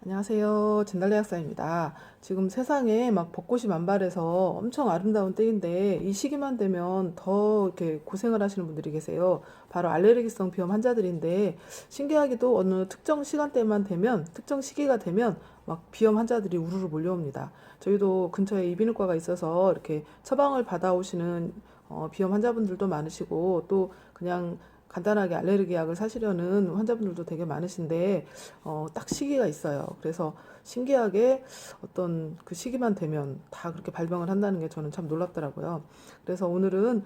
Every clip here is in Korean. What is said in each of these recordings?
안녕하세요. 진달래 약사입니다. 지금 세상에 막 벚꽃이 만발해서 엄청 아름다운 때인데 이 시기만 되면 더 이렇게 고생을 하시는 분들이 계세요. 바로 알레르기성 비염 환자들인데 신기하게도 어느 특정 시간대만 되면 특정 시기가 되면 막 비염 환자들이 우르르 몰려옵니다. 저희도 근처에 이비인후과가 있어서 이렇게 처방을 받아오시는 비염 환자분들도 많으시고 또 그냥 간단하게 알레르기 약을 사시려는 환자분들도 되게 많으신데 딱 시기가 있어요. 그래서 신기하게 어떤 그 시기만 되면 다 그렇게 발병을 한다는 게 저는 참 놀랍더라고요. 그래서 오늘은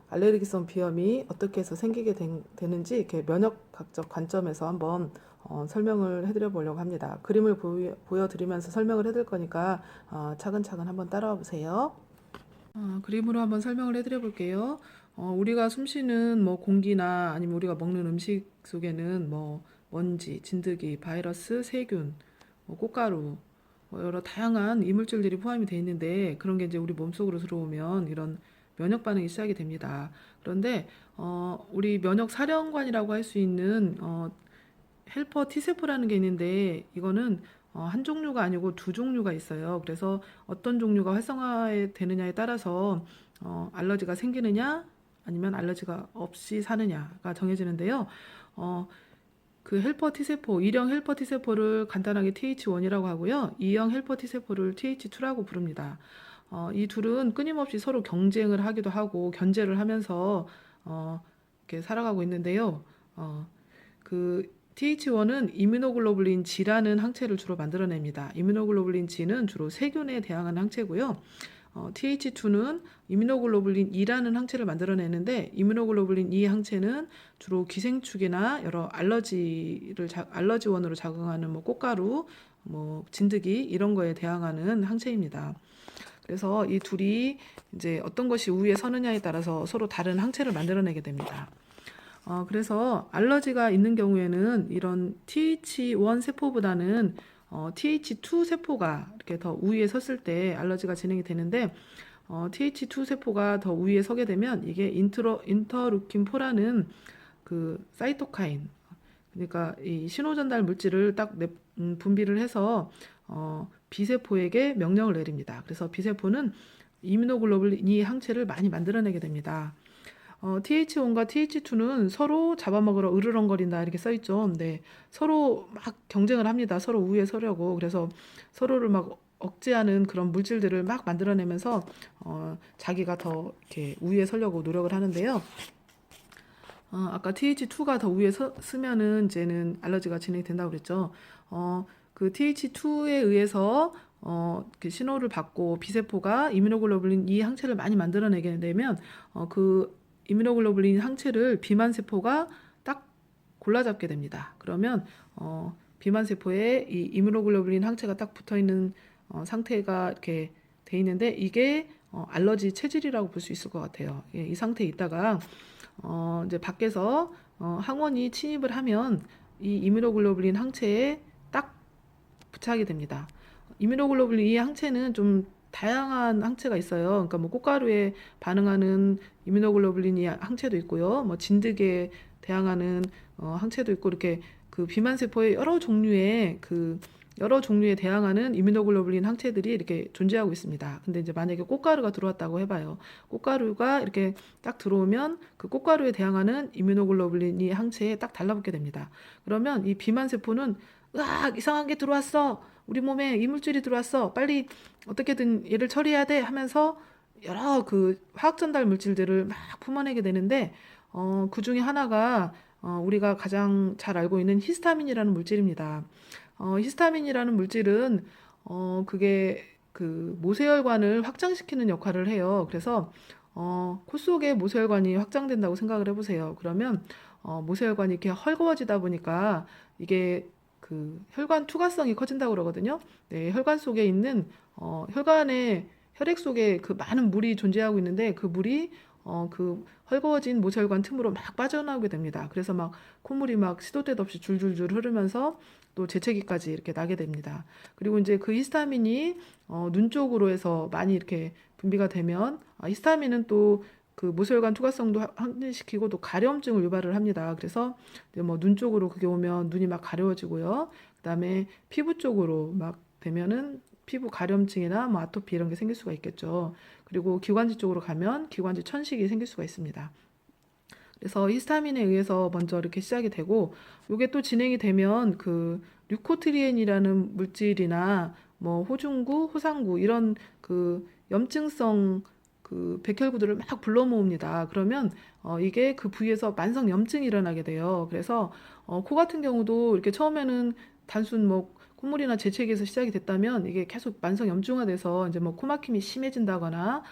알레르기성 비염이 어떻게 해서 생기게 되는지 이렇게 면역학적 관점에서 한번 설명을 해드려 보려고 합니다. 그림을 보여드리면서 설명을 해드릴 거니까 차근차근 한번 따라와 보세요. 그림으로 한번 설명을 해드려 볼게요. 우리가 숨쉬는 뭐 공기나 아니면 우리가 먹는 음식 속에는 뭐 먼지, 진드기, 바이러스, 세균, 뭐 꽃가루, 뭐 여러 다양한 이물질들이 포함이 되어 있는데 그런 게 이제 우리 몸속으로 들어오면 이런 면역 반응이 시작이 됩니다. 그런데 우리 면역 사령관이라고 할 수 있는 헬퍼 T세포라는 게 있는데 이거는 한 종류가 아니고 두 종류가 있어요. 그래서 어떤 종류가 활성화되느냐에 따라서 알러지가 생기느냐 아니면 알러지가 없이 사느냐가 정해지는데요. 어, 그 헬퍼 T세포, 1형 헬퍼 T세포를 간단하게 TH1이라고 하고요. 2형 헬퍼 T세포를 TH2라고 부릅니다. 이 둘은 끊임없이 서로 경쟁을 하기도 하고 견제를 하면서 이렇게 살아가고 있는데요. 어, 그 TH1은 이뮤노글로불린 G라는 항체를 주로 만들어냅니다. 이뮤노글로불린 G는 주로 세균에 대항하는 항체고요. TH2는 이뮤노글로불린 E라는 항체를 만들어내는데 이뮤노글로불린 E 항체는 주로 기생충이나 여러 알러지원으로 작용하는 뭐 꽃가루, 뭐 진드기 이런 거에 대항하는 항체입니다. 그래서 이 둘이 이제 어떤 것이 우위에 서느냐에 따라서 서로 다른 항체를 만들어내게 됩니다. 그래서 알러지가 있는 경우에는 이런 TH1 세포보다는 TH2 세포가 이렇게 더 우위에 섰을 때 알러지가 진행이 되는데 TH2 세포가 더 우위에 서게 되면 이게 인터루킨4라는 그 사이토카인 그러니까 이 신호전달 물질을 딱 분비를 해서 B세포에게 명령을 내립니다. 그래서 B세포는 이뮤노글로불린 E 항체를 많이 만들어내게 됩니다. TH1과 TH2는 서로 잡아먹으러 으르렁거린다 이렇게 써있죠. 근데 서로 막 경쟁을 합니다. 서로 우위에 서려고. 그래서 서로를 막 억제하는 그런 물질들을 막 만들어내면서 자기가 더 이렇게 우위에 서려고 노력을 하는데요. 아까 TH2가 더 위에 쓰면은 이제는 알러지가 진행이 된다고 그랬죠. 그 TH2에 의해서 그 신호를 받고 B세포가 이뮤노글로불린 E 항체를 많이 만들어내게 되면 그 이뮤노글로불린 항체를 비만 세포가 딱 골라잡게 됩니다. 그러면 비만 세포에 이 이뮤노글로불린 항체가 딱 붙어 있는 상태가 이렇게 돼 있는데 이게 알러지 체질이라고 볼 수 있을 것 같아요. 예, 이 상태에 있다가 이제 밖에서 항원이 침입을 하면 이 이뮤노글로불린 항체에 딱 부착하게 됩니다. 이뮤노글로불린 이 항체는 좀 다양한 항체가 있어요. 그러니까 뭐 꽃가루에 반응하는 이뮤노글로불린 이 항체도 있고요. 뭐 진드기에 대항하는 항체도 있고 이렇게 그 비만 세포의 여러 종류에 대항하는 이뮤노글로불린 항체들이 이렇게 존재하고 있습니다. 근데 이제 만약에 꽃가루가 들어왔다고 해봐요. 꽃가루가 이렇게 딱 들어오면 그 꽃가루에 대항하는 이뮤노글로불린이 항체에 딱 달라붙게 됩니다. 그러면 이 비만 세포는 으악 이상한 게 들어왔어. 우리 몸에 이물질이 들어왔어. 빨리 어떻게든 얘를 처리해야 돼 하면서 여러 그 화학 전달 물질들을 막 품어내게 되는데 그 중에 하나가 우리가 가장 잘 알고 있는 히스타민이라는 물질입니다. 히스타민이라는 물질은 그게 그 모세혈관을 확장시키는 역할을 해요. 그래서 코 속에 모세혈관이 확장된다고 생각을 해보세요. 그러면 모세혈관이 이렇게 헐거워지다 보니까 이게 그 혈관 투과성이 커진다고 그러거든요. 네, 혈관 속에 있는 혈관에 혈액 속에 그 많은 물이 존재하고 있는데 그 물이 그 헐거워진 모세혈관 틈으로 막 빠져나오게 됩니다. 그래서 막 콧물이 막 시도 때도 없이 줄줄줄 흐르면서 또 재채기까지 이렇게 나게 됩니다. 그리고 이제 그 히스타민이 눈 쪽으로 해서 많이 이렇게 분비가 되면 히스타민은 또 그 모세혈관 투과성도 확대시키고 또 가려움증을 유발을 합니다. 그래서 뭐 눈 쪽으로 그게 오면 눈이 막 가려워지고요. 그다음에 피부 쪽으로 막 되면은 피부 가려움증이나 뭐 아토피 이런 게 생길 수가 있겠죠. 그리고 기관지 쪽으로 가면 기관지 천식이 생길 수가 있습니다. 그래서 히스타민에 의해서 먼저 이렇게 시작이 되고, 이게 또 진행이 되면 그 류코트리엔이라는 물질이나 뭐 호중구, 호상구 이런 그 염증성 그 백혈구들을 막 불러 모읍니다. 그러면 이게 그 부위에서 만성 염증이 일어나게 돼요. 그래서 코 같은 경우도 이렇게 처음에는 단순 뭐 콧물이나 재채기에서 시작이 됐다면 이게 계속 만성 염증화돼서 이제 뭐 코막힘이 심해진다거나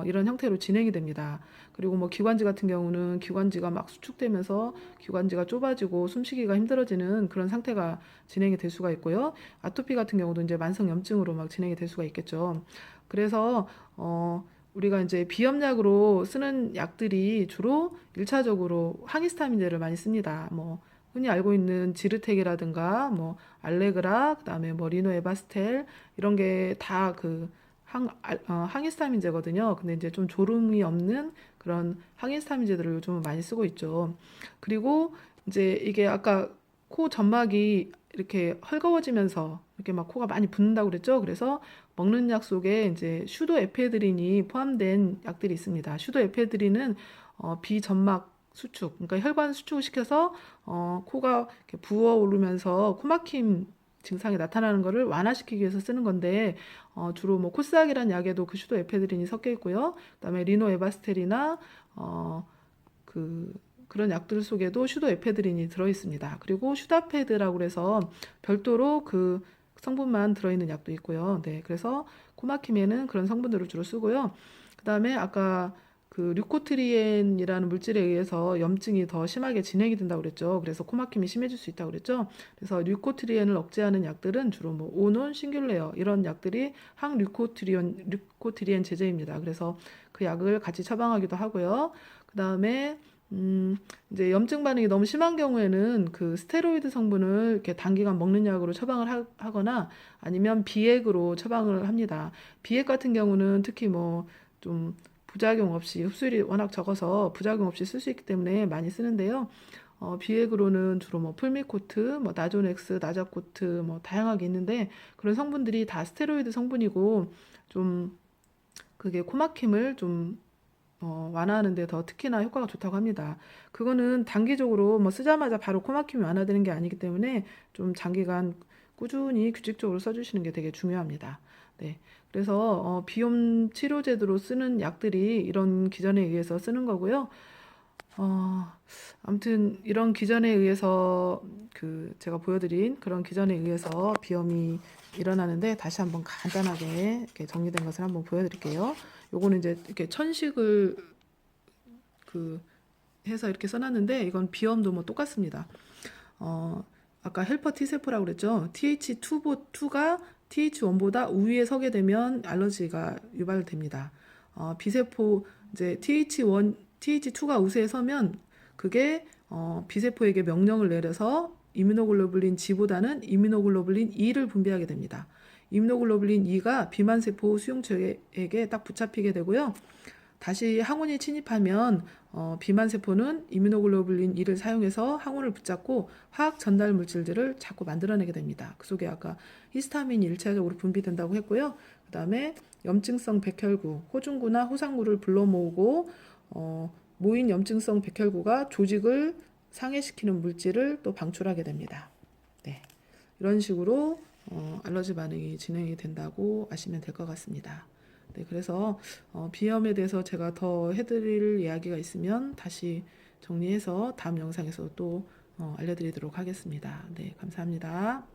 이런 형태로 진행이 됩니다. 그리고 뭐 기관지 같은 경우는 기관지가 막 수축되면서 기관지가 좁아지고 숨쉬기가 힘들어지는 그런 상태가 진행이 될 수가 있고요. 아토피 같은 경우도 이제 만성 염증으로 막 진행이 될 수가 있겠죠. 그래서 우리가 이제 비염약으로 쓰는 약들이 주로 1차적으로 항히스타민제를 많이 씁니다. 뭐 흔히 알고 있는 지르텍이라든가 뭐 알레그라, 그다음에 뭐 리노에바스텔 이런 게 다 그 항히스타민제거든요. 근데 이제 좀 졸음이 없는 그런 항히스타민제들을 요즘은 많이 쓰고 있죠. 그리고 이제 이게 아까 코 점막이 이렇게 헐거워지면서 이렇게 막 코가 많이 붓는다고 그랬죠. 그래서 먹는 약 속에 이제 슈도에페드린이 포함된 약들이 있습니다. 슈도에페드린은 비점막 수축, 그러니까 혈관 수축을 시켜서 코가 이렇게 부어오르면서 코막힘 증상이 나타나는 것을 완화시키기 위해서 쓰는 건데 주로 뭐 코스닥이라는 약에도 그 슈도에페드린이 섞여 있고요. 그다음에 리노에바스텔이나 어, 그 그런 약들 속에도 슈도에페드린이 들어 있습니다. 그리고 슈다페드라고 해서 별도로 그 성분만 들어있는 약도 있고요. 네, 그래서 코막힘에는 그런 성분들을 주로 쓰고요. 그다음에 아까 그 류코트리엔이라는 물질에 의해서 염증이 더 심하게 진행이 된다고 그랬죠. 그래서 코막힘이 심해질 수 있다고 그랬죠. 그래서 류코트리엔을 억제하는 약들은 주로 뭐 오논, 싱귤레어 이런 약들이 류코트리엔 제제입니다. 그래서 그 약을 같이 처방하기도 하고요. 그다음에 이제 염증 반응이 너무 심한 경우에는 그 스테로이드 성분을 이렇게 단기간 먹는 약으로 처방을 하거나 아니면 비액으로 처방을 합니다. 비액 같은 경우는 특히 뭐 좀 부작용 없이 흡수율이 워낙 적어서 부작용 없이 쓸 수 있기 때문에 많이 쓰는데요. 비액으로는 주로 뭐 풀미코트, 뭐 나조넥스, 나자코트 뭐 다양하게 있는데 그런 성분들이 다 스테로이드 성분이고 좀 그게 코막힘을 좀 완화하는 데 더 특히나 효과가 좋다고 합니다. 그거는 단기적으로 뭐 쓰자마자 바로 코막힘이 완화되는 게 아니기 때문에 좀 장기간 꾸준히 규칙적으로 써주시는 게 되게 중요합니다. 네. 그래서 비염 치료제로 쓰는 약들이 이런 기전에 의해서 쓰는 거고요. 어, 아무튼 이런 기전에 의해서 그 제가 보여드린 그런 기전에 의해서 비염이 일어나는데 다시 한번 간단하게 이렇게 정리된 것을 한번 보여드릴게요. 요거는 이제 이렇게 천식을 그 해서 이렇게 써놨는데 이건 비염도 뭐 똑같습니다. 어, 아까 헬퍼 T세포라고 그랬죠. TH2가 TH1보다 우위에 서게 되면 알러지가 유발됩니다. B세포 이제 TH2가 우세에 서면 그게 B세포에게 명령을 내려서 이뮤노글로불린 G보다는 이뮤노글로불린 E를 분비하게 됩니다. 이뮤노글로불린 E가 비만세포 수용체에게 딱 붙잡히게 되고요. 다시 항원이 침입하면 비만세포는 이뮤노글로불린 E를 사용해서 항원을 붙잡고 화학 전달 물질들을 자꾸 만들어내게 됩니다. 그 속에 아까 히스타민이 일차적으로 분비된다고 했고요. 그 다음에 염증성 백혈구, 호중구나 호상구를 불러 모으고 모인 염증성 백혈구가 조직을 상해시키는 물질을 또 방출하게 됩니다. 네, 이런 식으로 알러지 반응이 진행이 된다고 아시면 될 것 같습니다. 네, 그래서 비염에 대해서 제가 더 해드릴 이야기가 있으면 다시 정리해서 다음 영상에서 또 알려드리도록 하겠습니다. 네, 감사합니다.